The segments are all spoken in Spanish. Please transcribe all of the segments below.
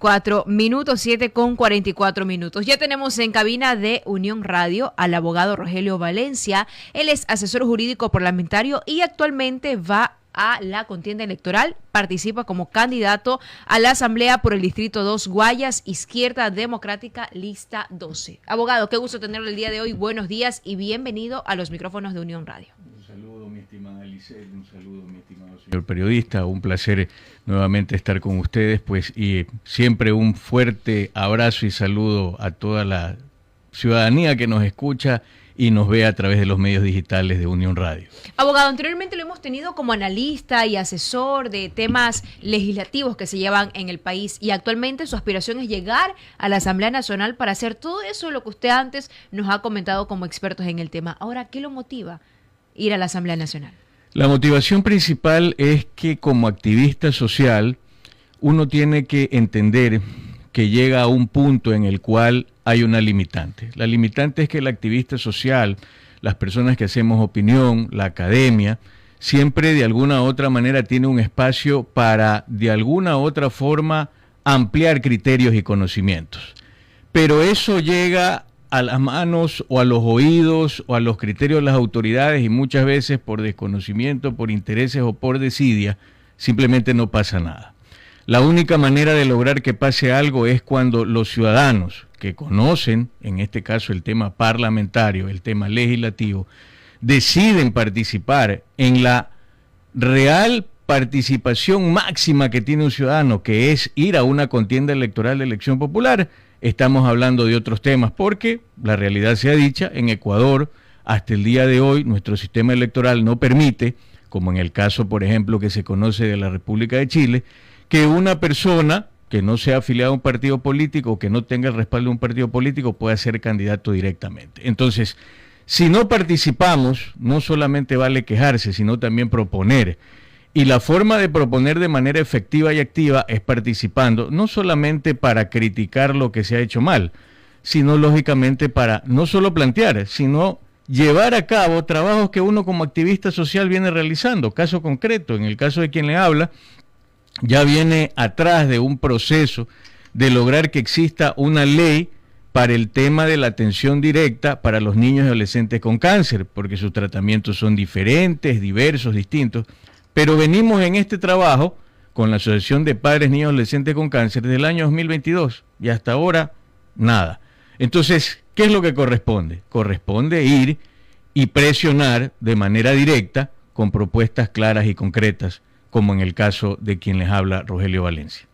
44 minutos, 7:44. Ya tenemos en cabina de Unión Radio al abogado Rogelio Valencia. Él es asesor jurídico parlamentario y actualmente va a la contienda electoral. Participa como candidato a la Asamblea por el Distrito 2 Guayas, Izquierda Democrática, lista 12. Abogado, qué gusto tenerlo el día de hoy. Buenos días y bienvenido a los micrófonos de Unión Radio. Un saludo, mi estimada Lisset, un saludo, mi estimado señor periodista. Un placer nuevamente estar con ustedes, pues, y siempre un fuerte abrazo y saludo a toda la ciudadanía que nos escucha y nos ve a través de los medios digitales de Unión Radio. Abogado, anteriormente lo hemos tenido como analista y asesor de temas legislativos que se llevan en el país y actualmente su aspiración es llegar a la Asamblea Nacional para hacer todo eso lo que usted antes nos ha comentado como expertos en el tema. Ahora, ¿qué lo motiva ir a la Asamblea Nacional? La motivación principal es que como activista social uno tiene que entender que llega a un punto en el cual hay una limitante. La limitante es que el activista social, las personas que hacemos opinión, la academia, siempre de alguna u otra manera tiene un espacio para de alguna u otra forma ampliar criterios y conocimientos. Pero eso llega a las manos o a los oídos o a los criterios de las autoridades y muchas veces por desconocimiento, por intereses o por desidia, simplemente no pasa nada. La única manera de lograr que pase algo es cuando los ciudadanos que conocen, en este caso el tema parlamentario, el tema legislativo, deciden participar en la real participación máxima que tiene un ciudadano, que es ir a una contienda electoral de elección popular. Estamos hablando de otros temas, porque la realidad sea dicha, en Ecuador, hasta el día de hoy, nuestro sistema electoral no permite, como en el caso, por ejemplo, que se conoce de la República de Chile, que una persona que no sea afiliada a un partido político, que no tenga el respaldo de un partido político, pueda ser candidato directamente. Entonces, si no participamos, no solamente vale quejarse, sino también proponer. Y la forma de proponer de manera efectiva y activa es participando, no solamente para criticar lo que se ha hecho mal, sino lógicamente para no solo plantear, sino llevar a cabo trabajos que uno como activista social viene realizando. Caso concreto, en el caso de quien le habla, ya viene atrás de un proceso de lograr que exista una ley para el tema de la atención directa para los niños y adolescentes con cáncer, porque sus tratamientos son diferentes, diversos, distintos, pero venimos en este trabajo con la Asociación de Padres, Niños y Adolescentes con Cáncer desde el año 2022 y hasta ahora nada. Entonces, ¿qué es lo que corresponde? Corresponde ir y presionar de manera directa con propuestas claras y concretas, como en el caso de quien les habla, Rogelio Valencia.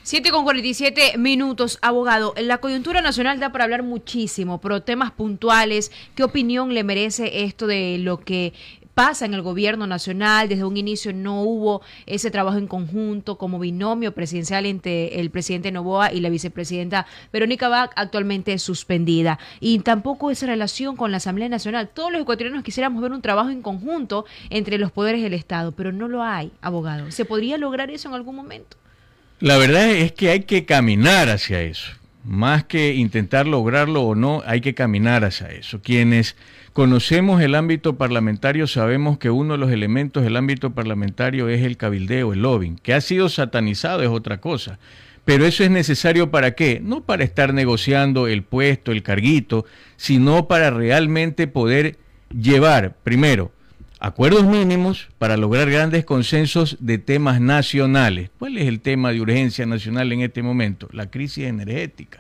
7:47, abogado. La coyuntura nacional da para hablar muchísimo, pero temas puntuales, ¿qué opinión le merece esto de lo que pasa en el gobierno nacional? Desde un inicio no hubo ese trabajo en conjunto como binomio presidencial entre el presidente Noboa y la vicepresidenta Verónica Abad, actualmente suspendida. Y tampoco esa relación con la Asamblea Nacional. Todos los ecuatorianos quisiéramos ver un trabajo en conjunto entre los poderes del Estado, pero no lo hay, abogado. ¿Se podría lograr eso en algún momento? La verdad es que hay que caminar hacia eso. Más que intentar lograrlo o no, hay que caminar hacia eso. Quienes conocemos el ámbito parlamentario sabemos que uno de los elementos del ámbito parlamentario es el cabildeo, el lobbying, que ha sido satanizado, es otra cosa. Pero eso es necesario ¿para qué? No para estar negociando el puesto, el carguito, sino para realmente poder llevar, primero, acuerdos mínimos para lograr grandes consensos de temas nacionales. ¿Cuál es el tema de urgencia nacional en este momento? La crisis energética.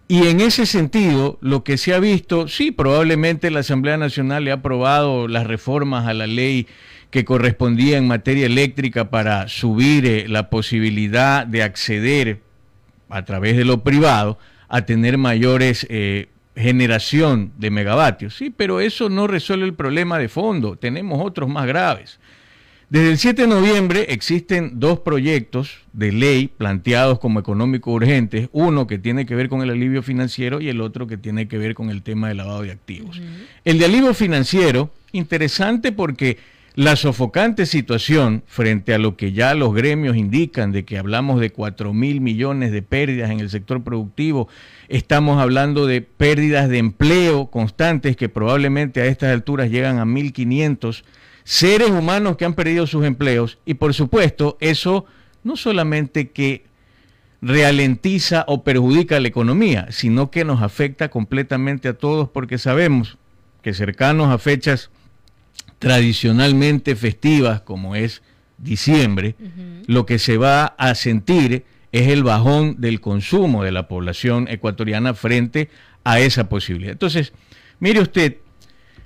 Y en ese sentido, lo que se ha visto, sí, probablemente la Asamblea Nacional le ha aprobado las reformas a la ley que correspondía en materia eléctrica para subir la posibilidad de acceder a través de lo privado a tener mayores generación de megavatios. Sí, pero eso no resuelve el problema de fondo. Tenemos otros más graves. Desde el 7 de noviembre existen dos proyectos de ley planteados como económicos urgentes, uno que tiene que ver con el alivio financiero y el otro que tiene que ver con el tema del lavado de activos. El de alivio financiero, interesante porque la sofocante situación frente a lo que ya los gremios indican de que hablamos de 4.000 millones de pérdidas en el sector productivo, estamos hablando de pérdidas de empleo constantes que probablemente a estas alturas llegan a 1.500 seres humanos que han perdido sus empleos y por supuesto eso no solamente que ralentiza o perjudica la economía, sino que nos afecta completamente a todos, porque sabemos que cercanos a fechas tradicionalmente festivas como es diciembre, lo que se va a sentir es el bajón del consumo de la población ecuatoriana frente a esa posibilidad. Entonces, mire usted,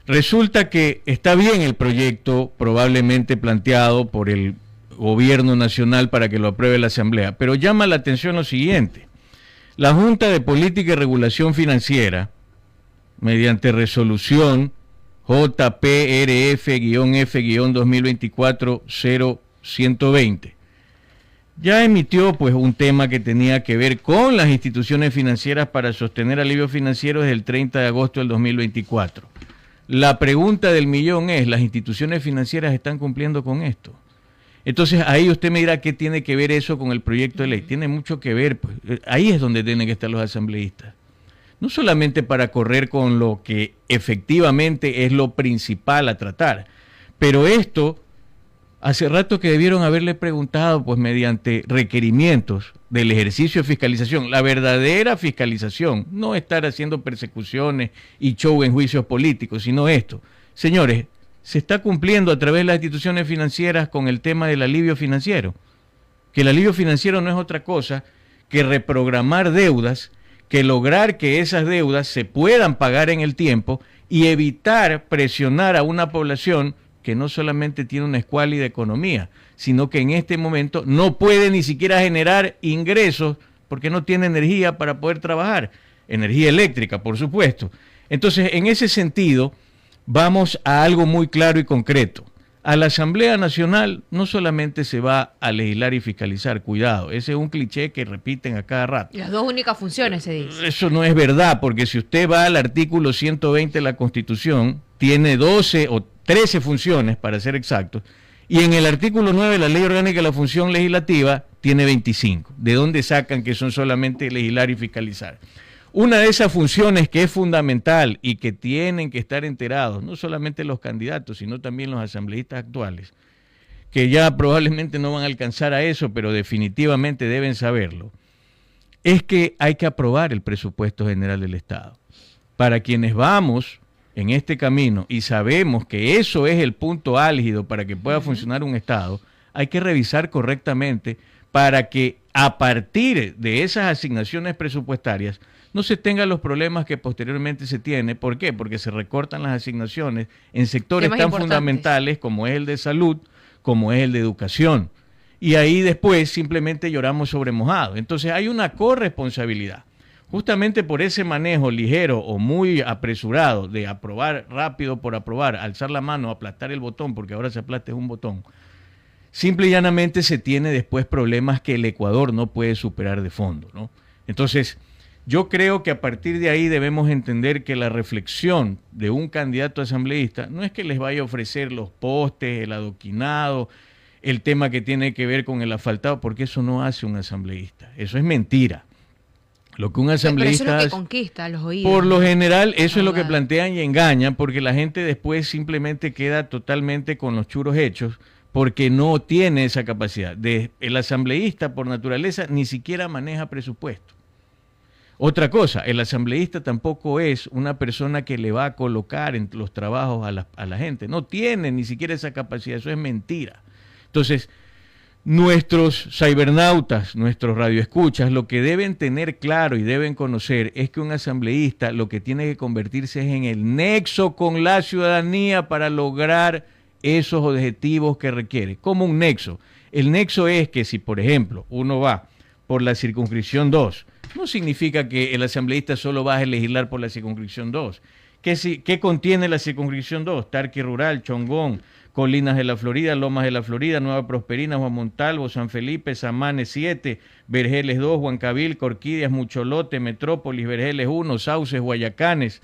resulta que está bien el proyecto probablemente planteado por el gobierno nacional para que lo apruebe la Asamblea, pero llama la atención lo siguiente: la Junta de Política y Regulación Financiera, mediante resolución JPRF-F-2024-0120, ya emitió pues un tema que tenía que ver con las instituciones financieras para sostener alivio financiero desde el 30 de agosto del 2024. La pregunta del millón es, ¿las instituciones financieras están cumpliendo con esto? Entonces ahí usted me dirá qué tiene que ver eso con el proyecto de ley. Tiene mucho que ver, pues. Ahí es donde tienen que estar los asambleístas. No solamente para correr con lo que efectivamente es lo principal a tratar, pero esto hace rato que debieron haberle preguntado, pues mediante requerimientos del ejercicio de fiscalización, la verdadera fiscalización, no estar haciendo persecuciones y show en juicios políticos, sino esto. Señores, se está cumpliendo a través de las instituciones financieras con el tema del alivio financiero, que el alivio financiero no es otra cosa que reprogramar deudas, que lograr que esas deudas se puedan pagar en el tiempo y evitar presionar a una población que no solamente tiene una escuálida economía, sino que en este momento no puede ni siquiera generar ingresos porque no tiene energía para poder trabajar, energía eléctrica, por supuesto. Entonces, en ese sentido, vamos a algo muy claro y concreto. A la Asamblea Nacional no solamente se va a legislar y fiscalizar, cuidado, ese es un cliché que repiten a cada rato. Las dos únicas funciones, se dice. Eso no es verdad, porque si usted va al artículo 120 de la Constitución, tiene 12 o 13 funciones, para ser exactos, y en el artículo 9 de la Ley Orgánica de la Función Legislativa tiene 25. ¿De dónde sacan que son solamente legislar y fiscalizar? Una de esas funciones que es fundamental y que tienen que estar enterados, no solamente los candidatos, sino también los asambleístas actuales, que ya probablemente no van a alcanzar a eso, pero definitivamente deben saberlo, es que hay que aprobar el presupuesto general del Estado. Para quienes vamos en este camino y sabemos que eso es el punto álgido para que pueda funcionar un Estado, hay que revisar correctamente para que a partir de esas asignaciones presupuestarias no se tengan los problemas que posteriormente se tiene. ¿Por qué? Porque se recortan las asignaciones en sectores tan fundamentales como es el de salud, como es el de educación. Y ahí después simplemente lloramos sobre mojado. Entonces hay una corresponsabilidad. Justamente por ese manejo ligero o muy apresurado de aprobar rápido por aprobar, alzar la mano, aplastar el botón, porque ahora se aplasta un botón, simple y llanamente se tiene después problemas que el Ecuador no puede superar de fondo, ¿no? Entonces, yo creo que a partir de ahí debemos entender que la reflexión de un candidato asambleísta no es que les vaya a ofrecer los postes, el adoquinado, el tema que tiene que ver con el asfaltado, porque eso no hace un asambleísta, eso es mentira. Lo que un asambleísta pero eso es lo que conquista los oídos. Por lo general, eso es lo que plantean y engañan, porque la gente después simplemente queda totalmente con los churos hechos, porque no tiene esa capacidad. El asambleísta, por naturaleza, ni siquiera maneja presupuesto. Otra cosa, el asambleísta tampoco es una persona que le va a colocar en los trabajos a la gente. No tiene ni siquiera esa capacidad, eso es mentira. Entonces, nuestros cibernautas, nuestros radioescuchas, lo que deben tener claro y deben conocer es que un asambleísta lo que tiene que convertirse es en el nexo con la ciudadanía para lograr esos objetivos que requiere. ¿Cómo un nexo? El nexo es que si, por ejemplo, uno va por la circunscripción 2, no significa que el asambleísta solo va a legislar por la circunscripción 2. ¿Qué contiene la circunscripción 2? Tarqui Rural, Chongón, Colinas de la Florida, Lomas de la Florida, Nueva Prosperina, Juan Montalvo, San Felipe, Samanes 7, Vergeles 2, Huancabil, Corquidias, Mucholote, Metrópolis, Vergeles 1, Sauces, Guayacanes,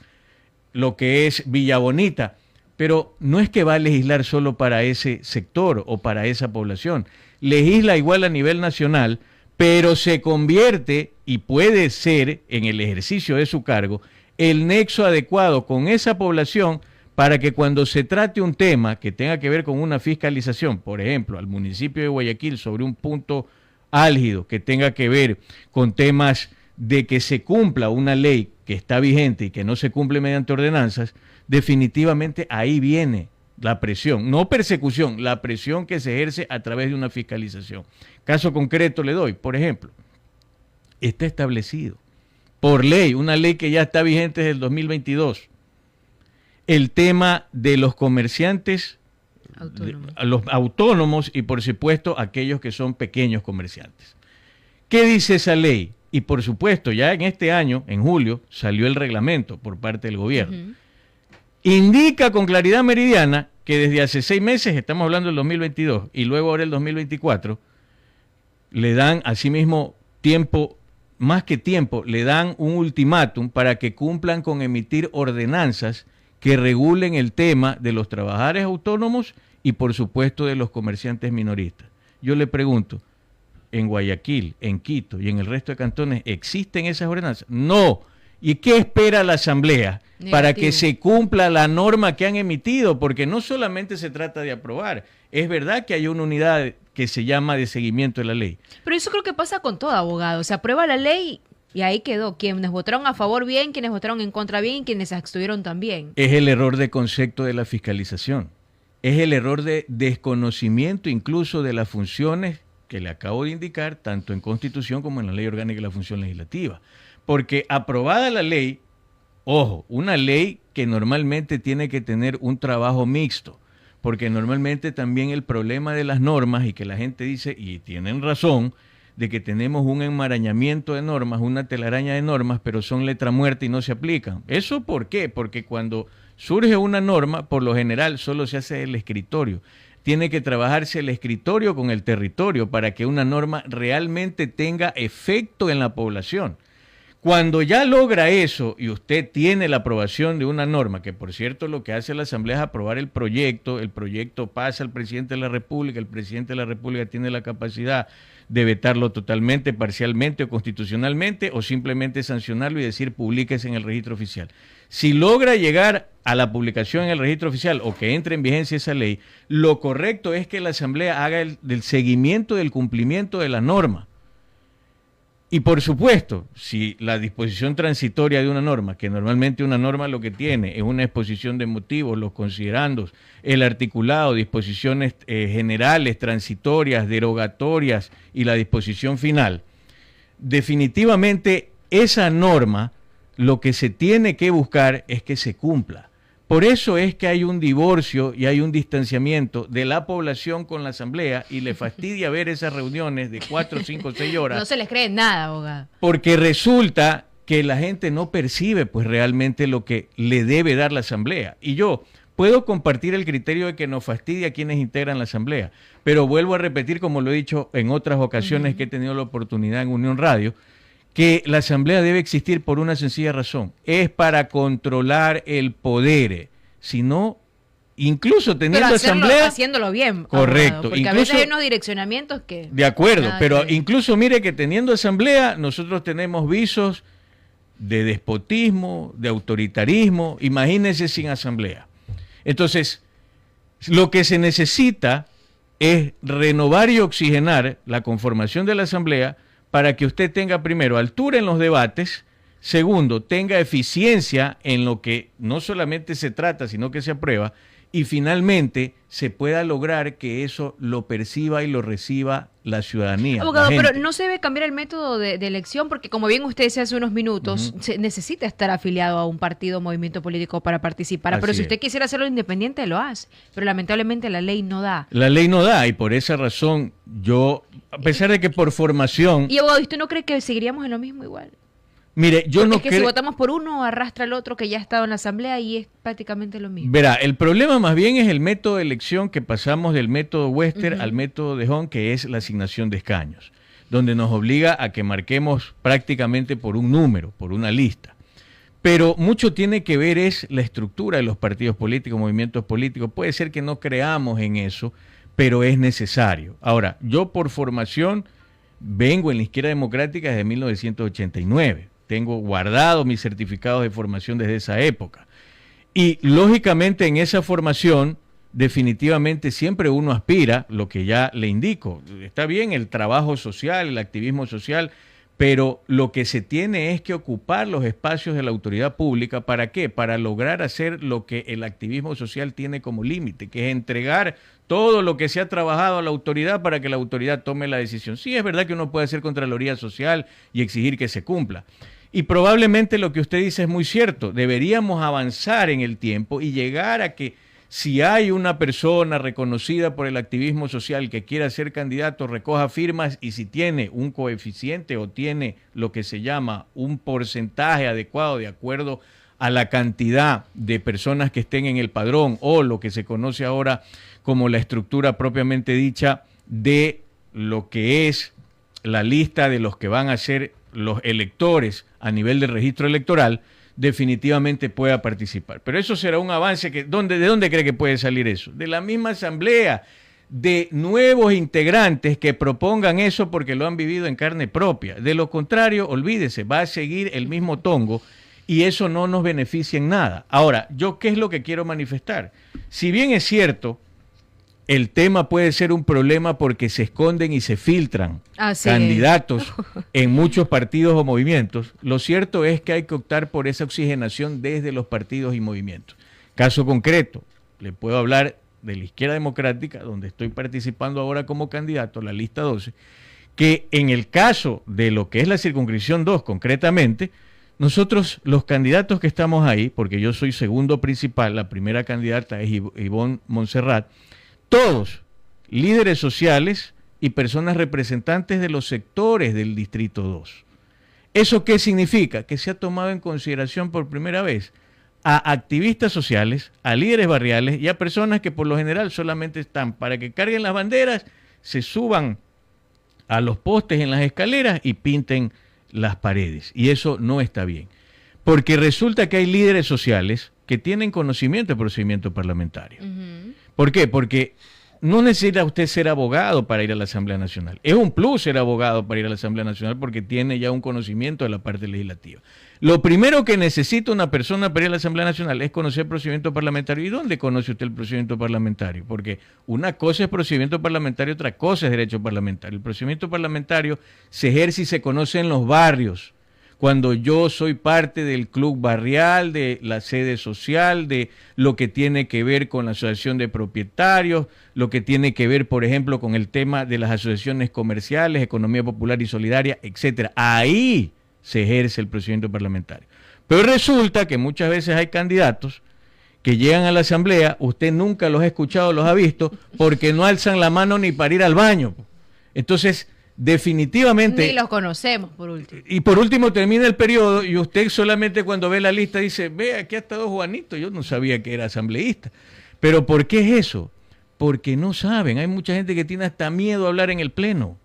lo que es Villa Bonita. Pero no es que va a legislar solo para ese sector o para esa población. Legisla igual a nivel nacional, pero se convierte y puede ser en el ejercicio de su cargo el nexo adecuado con esa población para que cuando se trate un tema que tenga que ver con una fiscalización, por ejemplo, al municipio de Guayaquil sobre un punto álgido que tenga que ver con temas de que se cumpla una ley que está vigente y que no se cumple mediante ordenanzas, definitivamente ahí viene la presión, no persecución, la presión que se ejerce a través de una fiscalización. Caso concreto le doy, por ejemplo, está establecido por ley, una ley que ya está vigente desde el 2022, el tema de los comerciantes los autónomos y por supuesto aquellos que son pequeños comerciantes. ¿Qué dice esa ley? Y por supuesto ya en este año, en julio, salió el reglamento por parte del gobierno. Indica con claridad meridiana que desde hace 6 meses, estamos hablando del 2022 y luego ahora el 2024, le dan asimismo tiempo, más que tiempo, le dan un ultimátum para que cumplan con emitir ordenanzas que regulen el tema de los trabajadores autónomos y por supuesto de los comerciantes minoristas. Yo le pregunto, ¿en Guayaquil, en Quito y en el resto de cantones existen esas ordenanzas? No. ¿Y qué espera la Asamblea para que se cumpla la norma que han emitido? Porque no solamente se trata de aprobar, es verdad que hay una unidad que se llama de seguimiento de la ley. Pero eso creo que pasa con todo abogado, se aprueba la ley y ahí quedó. Quienes votaron a favor bien, quienes votaron en contra bien y quienes se abstuvieron también. Es el error de concepto de la fiscalización. Es el error de desconocimiento incluso de las funciones que le acabo de indicar, tanto en Constitución como en la Ley Orgánica de la Función Legislativa. Porque aprobada la ley, ojo, una ley que normalmente tiene que tener un trabajo mixto, porque normalmente también el problema de las normas y que la gente dice, y tienen razón, de que tenemos un enmarañamiento de normas, una telaraña de normas, pero son letra muerta y no se aplican. ¿Eso por qué? Porque cuando surge una norma, por lo general solo se hace el escritorio. Tiene que trabajarse el escritorio con el territorio para que una norma realmente tenga efecto en la población. Cuando ya logra eso y usted tiene la aprobación de una norma, que por cierto lo que hace la Asamblea es aprobar el proyecto pasa al presidente de la República, el presidente de la República tiene la capacidad de vetarlo totalmente, parcialmente o constitucionalmente, o simplemente sancionarlo y decir publíquese en el registro oficial. Si logra llegar a la publicación en el registro oficial o que entre en vigencia esa ley, lo correcto es que la Asamblea haga el seguimiento del cumplimiento de la norma. Y por supuesto, si la disposición transitoria de una norma, que normalmente una norma lo que tiene es una exposición de motivos, los considerandos, el articulado, disposiciones generales, transitorias, derogatorias y la disposición final, definitivamente esa norma lo que se tiene que buscar es que se cumpla. Por eso es que hay un divorcio y hay un distanciamiento de la población con la Asamblea y le fastidia ver esas reuniones de 4, 5, 6 horas. No se les cree nada, abogado. Porque resulta que la gente no percibe pues realmente lo que le debe dar la Asamblea. Y yo puedo compartir el criterio de que nos fastidia a quienes integran la Asamblea, pero vuelvo a repetir, como lo he dicho en otras ocasiones que he tenido la oportunidad en Unión Radio, que la Asamblea debe existir por una sencilla razón, es para controlar el poder, si no, incluso teniendo Asamblea... haciéndolo bien. Correcto. Abogado, porque incluso, a veces hay unos direccionamientos que... De acuerdo, pero incluso mire que teniendo Asamblea, nosotros tenemos visos de despotismo, de autoritarismo, imagínense sin Asamblea. Entonces, lo que se necesita es renovar y oxigenar la conformación de la Asamblea para que usted tenga, primero, altura en los debates, segundo, tenga eficiencia en lo que no solamente se trata, sino que se aprueba, y finalmente se pueda lograr que eso lo perciba y lo reciba la ciudadanía. Abogado, pero no se debe cambiar el método de elección, porque como bien usted decía hace unos minutos, se necesita estar afiliado a un partido o movimiento político para participar. Pero si usted quisiera hacerlo independiente, lo hace. Pero lamentablemente la ley no da. La ley no da, y por esa razón yo, a pesar de que por formación... Y abogado, ¿usted no cree que seguiríamos en lo mismo igual? Mire, yo no creo... Es que si votamos por uno, arrastra al otro que ya ha estado en la Asamblea y es prácticamente lo mismo. Verá, el problema más bien es el método de elección, que pasamos del método Wester al método de Hong, que es la asignación de escaños, donde nos obliga a que marquemos prácticamente por un número, por una lista. Pero mucho tiene que ver es la estructura de los partidos políticos, movimientos políticos. Puede ser que no creamos en eso, pero es necesario. Ahora, yo por formación vengo en la izquierda democrática desde 1989. Tengo guardado mis certificados de formación desde esa época. Y lógicamente en esa formación definitivamente siempre uno aspira, lo que ya le indico, está bien el trabajo social, el activismo social, pero lo que se tiene es que ocupar los espacios de la autoridad pública. ¿Para qué? Para lograr hacer lo que el activismo social tiene como límite, que es entregar todo lo que se ha trabajado a la autoridad para que la autoridad tome la decisión. Sí, es verdad que uno puede hacer Contraloría Social y exigir que se cumpla. Y probablemente lo que usted dice es muy cierto. Deberíamos avanzar en el tiempo y llegar a que si hay una persona reconocida por el activismo social que quiera ser candidato, recoja firmas, y si tiene un coeficiente o tiene lo que se llama un porcentaje adecuado de acuerdo a la cantidad de personas que estén en el padrón, o lo que se conoce ahora como la estructura propiamente dicha de lo que es la lista de los que van a ser los electores a nivel del registro electoral, definitivamente pueda participar. Pero eso será un avance que, ¿de dónde cree que puede salir eso? De la misma asamblea, de nuevos integrantes que propongan eso porque lo han vivido en carne propia. De lo contrario, olvídese, va a seguir el mismo tongo y eso no nos beneficia en nada. Ahora, ¿yo qué es lo que quiero manifestar? Si bien es cierto, el tema puede ser un problema porque se esconden y se filtran candidatos en muchos partidos o movimientos. Lo cierto es que hay que optar por esa oxigenación desde los partidos y movimientos. Caso concreto, le puedo hablar de la Izquierda Democrática, donde estoy participando ahora como candidato, la lista 12, que en el caso de lo que es la circunscripción 2 concretamente, nosotros los candidatos que estamos ahí, porque yo soy segundo principal, la primera candidata es Ivonne Montserrat, todos líderes sociales y personas representantes de los sectores del Distrito 2. ¿Eso qué significa? Que se ha tomado en consideración por primera vez a activistas sociales, a líderes barriales y a personas que por lo general solamente están para que carguen las banderas, se suban a los postes en las escaleras y pinten las paredes. Y eso no está bien. Porque resulta que hay líderes sociales que tienen conocimiento del procedimiento parlamentario. ¿Por qué? Porque no necesita usted ser abogado para ir a la Asamblea Nacional. Es un plus ser abogado para ir a la Asamblea Nacional porque tiene ya un conocimiento de la parte legislativa. Lo primero que necesita una persona para ir a la Asamblea Nacional es conocer el procedimiento parlamentario. ¿Y dónde conoce usted el procedimiento parlamentario? Porque una cosa es procedimiento parlamentario, otra cosa es derecho parlamentario. El procedimiento parlamentario se ejerce y se conoce en los barrios. Cuando yo soy parte del club barrial, de la sede social, de lo que tiene que ver con la asociación de propietarios, lo que tiene que ver, por ejemplo, con el tema de las asociaciones comerciales, economía popular y solidaria, etcétera. Ahí se ejerce el procedimiento parlamentario. Pero resulta que muchas veces hay candidatos que llegan a la asamblea, usted nunca los ha escuchado, los ha visto, porque no alzan la mano ni para ir al baño. Entonces, definitivamente... Ni los conocemos, por último. Y por último termina el periodo y usted solamente cuando ve la lista dice, ve, aquí ha estado Juanito, yo no sabía que era asambleísta. ¿Pero por qué es eso? Porque no saben, hay mucha gente que tiene hasta miedo a hablar en el pleno.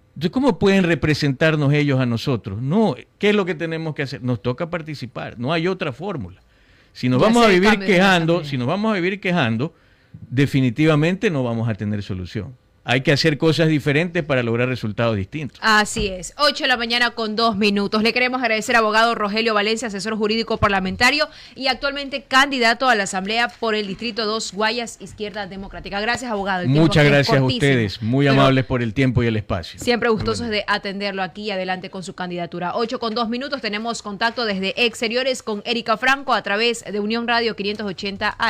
Entonces, ¿cómo pueden representarnos ellos a nosotros? No, ¿qué es lo que tenemos que hacer? Nos toca participar, no hay otra fórmula. Si nos vamos a vivir quejando, definitivamente no vamos a tener solución. Hay que hacer cosas diferentes para lograr resultados distintos. Así es, 8:02 a.m. Le queremos agradecer al abogado Rogelio Valencia, asesor jurídico parlamentario y actualmente candidato a la Asamblea por el Distrito 2, Guayas, Izquierda Democrática. Gracias, abogado. Muchas gracias a ustedes, muy amables por el tiempo y el espacio. Siempre gustosos de atenderlo aquí, adelante con su candidatura. 8:02 tenemos contacto desde Exteriores con Erika Franco a través de Unión Radio 580 AM.